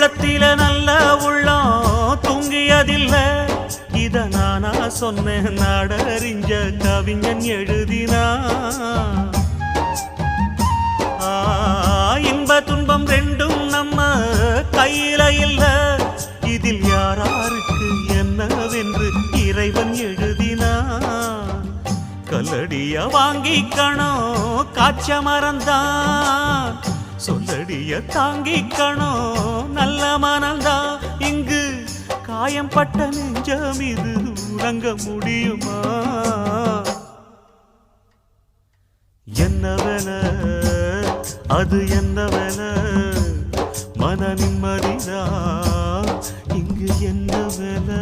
உள்ளத்தில நல்ல உள்ளம் தூங்கியதில்ல. இத நானா சொன்னேன், நாடறிஞ்ச கவிஞன் எழுதினா. இன்ப துன்பம் ரெண்டும் நம்ம கையில இல்ல. இதில் யாராருக்கு என்னவென்று இறைவன் எழுதினா. கல்லடிய வாங்கிக்கணும் காய்ச்ச மறந்தான், சொல்லடிய தாங்கிக்கணும் நல்ல மனந்தான். இங்கு காயம் பட்ட நெஞ்சம் இது உறங்க முடியுமா? என்ன வேலை அது என்ன வேலை? மன நிம்மதிதான் இங்கு என்ன வேலை?